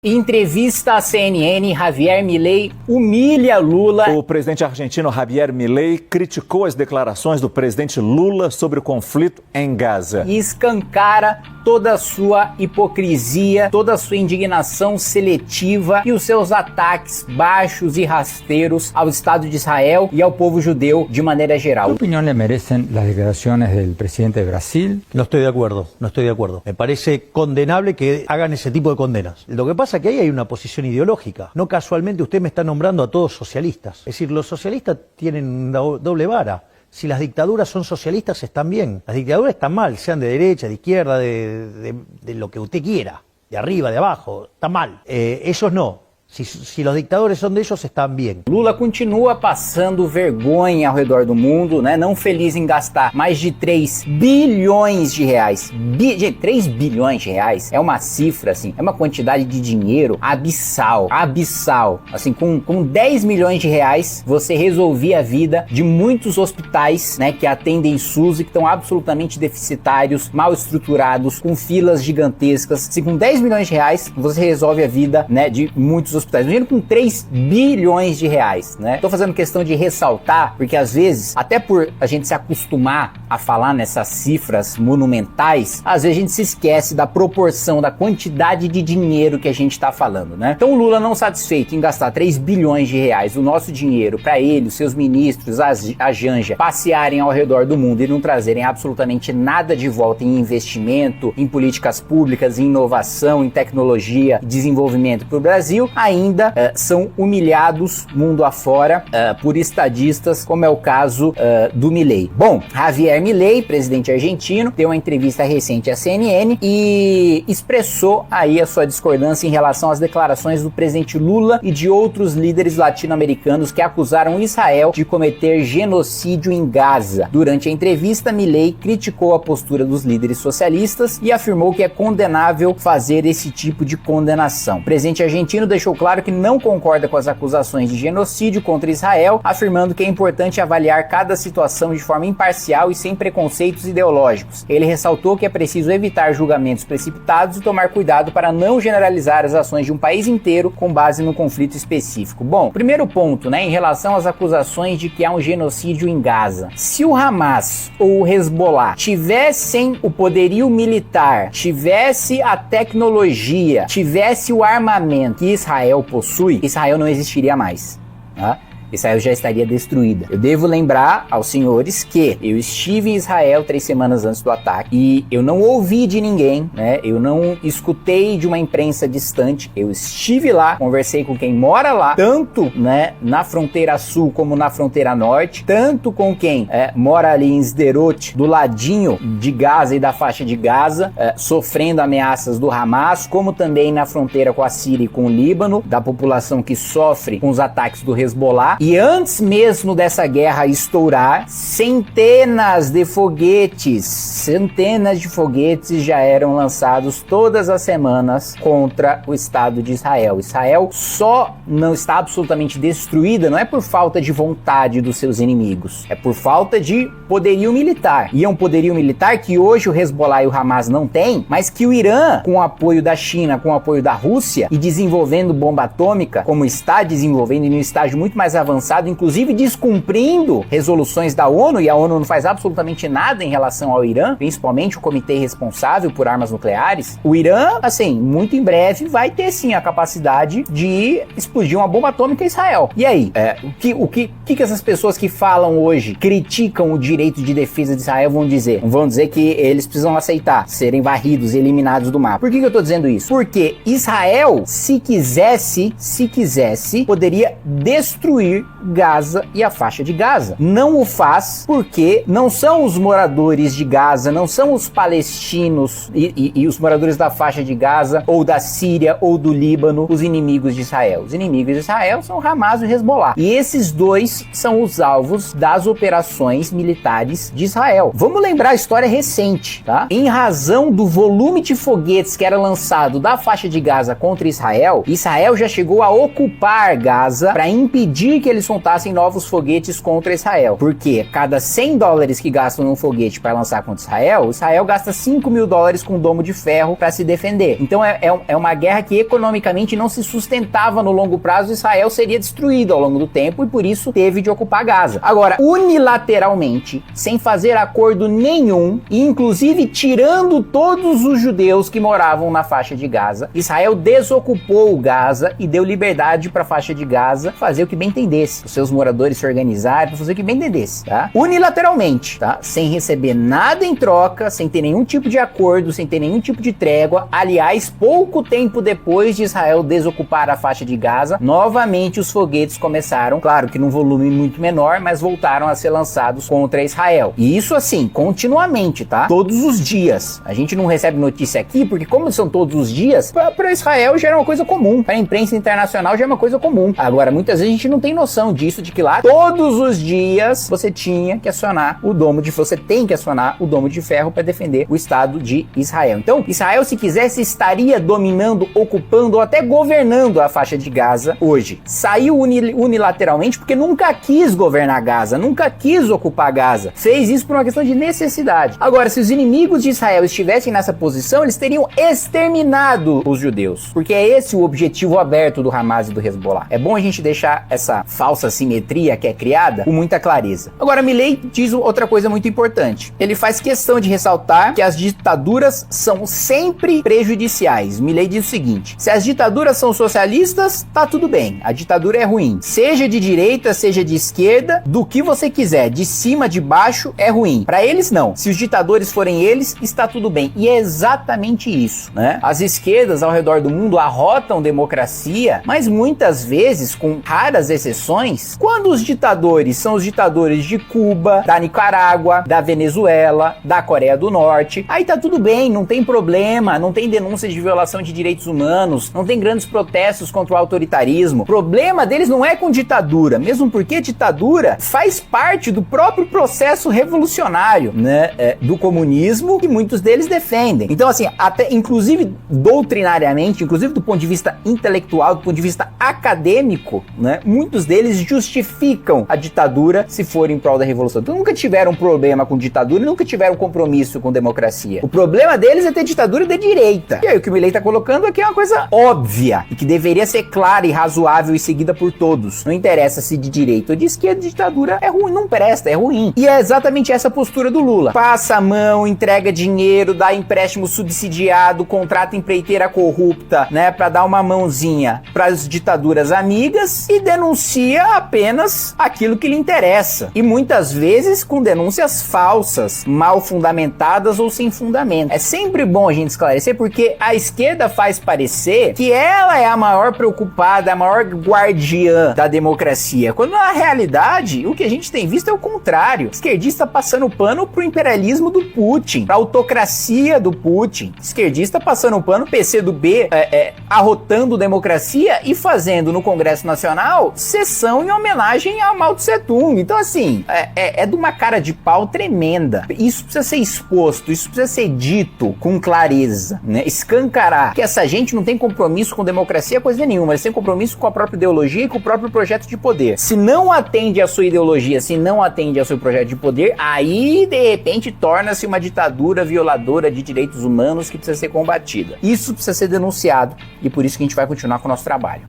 Em entrevista à CNN, Javier Milei humilha Lula. O presidente argentino Javier Milei criticou as declarações do presidente Lula sobre o conflito em Gaza. E escancara toda a sua hipocrisia, toda a sua indignação seletiva e os seus ataques baixos e rasteiros ao Estado de Israel e ao povo judeu de maneira geral. ¿Qué opinión le merecen las declaraciones del presidente de Brasil? No estoy de acuerdo. Me parece condenable que hagan ese tipo de condenas. Lo que pasa es que ahí hay una posición ideológica. No casualmente usted me está nombrando a todos socialistas. Es decir, los socialistas tienen una doble vara. Si las dictaduras son socialistas, están bien. Las dictaduras están mal, sean de derecha, de izquierda, de lo que usted quiera. De arriba, de abajo, está mal. Esos no. Si los dictadores são de ellos, estão bem. Lula continua passando vergonha ao redor do mundo, né? Não feliz em gastar mais de 3 bilhões de reais. 3 bilhões de reais é uma cifra, assim, é uma quantidade de dinheiro abissal. Assim, com 10 milhões de reais, você resolvia a vida de muitos hospitais, né? Que atendem SUS e que estão absolutamente deficitários, mal estruturados, com filas gigantescas. Assim, com 10 milhões de reais, você resolve a vida, né? De muitos hospitais, imagina com 3 bilhões de reais, né? Tô fazendo questão de ressaltar, porque às vezes, até por a gente se acostumar a falar nessas cifras monumentais, às vezes a gente se esquece da proporção, da quantidade de dinheiro que a gente tá falando, né? Então o Lula, não satisfeito em gastar 3 bilhões de reais, o nosso dinheiro, para ele, os seus ministros, a Janja, passearem ao redor do mundo e não trazerem absolutamente nada de volta em investimento, em políticas públicas, em inovação, em tecnologia, desenvolvimento para o Brasil, ainda são humilhados mundo afora por estadistas, como é o caso do Milei. Bom, Javier Milei, presidente argentino, deu uma entrevista recente à CNN e expressou aí a sua discordância em relação às declarações do presidente Lula e de outros líderes latino-americanos que acusaram Israel de cometer genocídio em Gaza. Durante a entrevista, Milei criticou a postura dos líderes socialistas e afirmou que é condenável fazer esse tipo de condenação. O presidente argentino deixou claro que não concorda com as acusações de genocídio contra Israel, afirmando que é importante avaliar cada situação de forma imparcial e sem preconceitos ideológicos. Ele ressaltou que é preciso evitar julgamentos precipitados e tomar cuidado para não generalizar as ações de um país inteiro com base no conflito específico. Bom, primeiro ponto, né, em relação às acusações de que há um genocídio em Gaza. Se o Hamas ou o Hezbollah tivessem o poderio militar, tivesse a tecnologia, tivesse o armamento que Israel possui, Israel não existiria mais, tá? Israel já estaria destruída. Eu devo lembrar aos senhores que eu estive em Israel 3 semanas antes do ataque e eu não ouvi de ninguém, né? Eu não escutei de uma imprensa distante. Eu estive lá, conversei com quem mora lá, tanto, né, na fronteira sul como na fronteira norte, tanto com quem mora ali em Sderot, do ladinho de Gaza e da faixa de Gaza, sofrendo ameaças do Hamas, como também na fronteira com a Síria e com o Líbano, da população que sofre com os ataques do Hezbollah. E antes mesmo dessa guerra estourar, centenas de foguetes já eram lançados todas as semanas contra o Estado de Israel. Israel só não está absolutamente destruída, não é por falta de vontade dos seus inimigos, é por falta de poderio militar. E é um poderio militar que hoje o Hezbollah e o Hamas não têm, mas que o Irã, com o apoio da China, com o apoio da Rússia e desenvolvendo bomba atômica, como está desenvolvendo em um estágio muito mais avançado, inclusive descumprindo resoluções da ONU, e a ONU não faz absolutamente nada em relação ao Irã, principalmente o comitê responsável por armas nucleares. O Irã, assim, muito em breve vai ter sim a capacidade de explodir uma bomba atômica em Israel. E aí, o que essas pessoas que falam hoje, criticam o direito de defesa de Israel vão dizer? Vão dizer que eles precisam aceitar serem varridos, eliminados do mapa. Por que eu tô dizendo isso? Porque Israel, se quisesse, poderia destruir Gaza e a faixa de Gaza. Não o faz porque não são os moradores de Gaza, não são os palestinos e os moradores da faixa de Gaza ou da Síria ou do Líbano os inimigos de Israel. Os inimigos de Israel são o Hamas e o Hezbollah. E esses dois são os alvos das operações militares de Israel. Vamos lembrar a história recente, tá? Em razão do volume de foguetes que era lançado da faixa de Gaza contra Israel, Israel já chegou a ocupar Gaza para impedir que que eles soltassem novos foguetes contra Israel. Porque cada 100 dólares que gastam num foguete para lançar contra Israel, Israel gasta 5 mil dólares com um domo de ferro para se defender. Então é uma guerra que economicamente não se sustentava no longo prazo. Israel seria destruído ao longo do tempo e por isso teve de ocupar Gaza. Agora, unilateralmente, sem fazer acordo nenhum, e inclusive tirando todos os judeus que moravam na faixa de Gaza, Israel desocupou Gaza e deu liberdade para a faixa de Gaza fazer o que bem entendesse. Os seus moradores se organizarem para fazer o que bem entendesse, tá? Unilateralmente, tá? Sem receber nada em troca, sem ter nenhum tipo de acordo, sem ter nenhum tipo de trégua. Aliás, pouco tempo depois de Israel desocupar a faixa de Gaza, novamente os foguetes começaram, claro que num volume muito menor, mas voltaram a ser lançados contra Israel. E isso assim, continuamente, tá? Todos os dias. A gente não recebe notícia aqui, porque como são todos os dias, para Israel já era uma coisa comum. Para a imprensa internacional já é uma coisa comum. Agora, muitas vezes a gente não tem noção disso, de que lá, todos os dias, você tinha que acionar o domo de... Você tem que acionar o domo de ferro para defender o Estado de Israel. Então, Israel, se quisesse, estaria dominando, ocupando ou até governando a faixa de Gaza hoje. Saiu unilateralmente porque nunca quis governar Gaza, nunca quis ocupar Gaza. Fez isso por uma questão de necessidade. Agora, se os inimigos de Israel estivessem nessa posição, eles teriam exterminado os judeus. Porque é esse o objetivo aberto do Hamas e do Hezbollah. É bom a gente deixar essa falsa simetria que é criada com muita clareza. Agora, Milei diz outra coisa muito importante. Ele faz questão de ressaltar que as ditaduras são sempre prejudiciais. Milei diz o seguinte: se as ditaduras são socialistas, tá tudo bem. A ditadura é ruim. Seja de direita, seja de esquerda, do que você quiser, de cima, de baixo, é ruim. Para eles, não. Se os ditadores forem eles, está tudo bem. E é exatamente isso, né? As esquerdas ao redor do mundo arrotam democracia, mas muitas vezes, com raras exceções, quando os ditadores são os ditadores de Cuba, da Nicarágua, da Venezuela, da Coreia do Norte, aí tá tudo bem, não tem problema, não tem denúncias de violação de direitos humanos, não tem grandes protestos contra o autoritarismo. O problema deles não é com ditadura, mesmo porque ditadura faz parte do próprio processo revolucionário, né, do comunismo, que muitos deles defendem. Então, assim, até inclusive doutrinariamente, inclusive do ponto de vista intelectual, do ponto de vista acadêmico, né, muitos deles justificam a ditadura se for em prol da revolução. Então nunca tiveram problema com ditadura e nunca tiveram compromisso com democracia. O problema deles é ter ditadura de direita. E aí o que o Milei tá colocando aqui é uma coisa óbvia e que deveria ser clara e razoável e seguida por todos. Não interessa se de direita ou de esquerda, ditadura é ruim, não presta, é ruim. E é exatamente essa postura do Lula. Passa a mão, entrega dinheiro, dá empréstimo subsidiado, contrata empreiteira corrupta, né, pra dar uma mãozinha pras ditaduras amigas e denuncia apenas aquilo que lhe interessa. E muitas vezes com denúncias falsas, mal fundamentadas ou sem fundamento. É sempre bom a gente esclarecer, porque a esquerda faz parecer que ela é a maior preocupada, a maior guardiã da democracia, quando na realidade o que a gente tem visto é o contrário. Esquerdista passando pano pro imperialismo do Putin, pra autocracia do Putin. Esquerdista passando pano, PCdoB arrotando democracia e fazendo no Congresso Nacional sessão em homenagem a Mao Tse Tung. Então, assim, é de uma cara de pau tremenda. Isso precisa ser exposto, isso precisa ser dito com clareza, né? Escancarar que essa gente não tem compromisso com democracia, coisa nenhuma. Eles têm compromisso com a própria ideologia e com o próprio projeto de poder. Se não atende à sua ideologia, se não atende ao seu projeto de poder, aí, de repente, torna-se uma ditadura violadora de direitos humanos que precisa ser combatida. Isso precisa ser denunciado e por isso que a gente vai continuar com o nosso trabalho.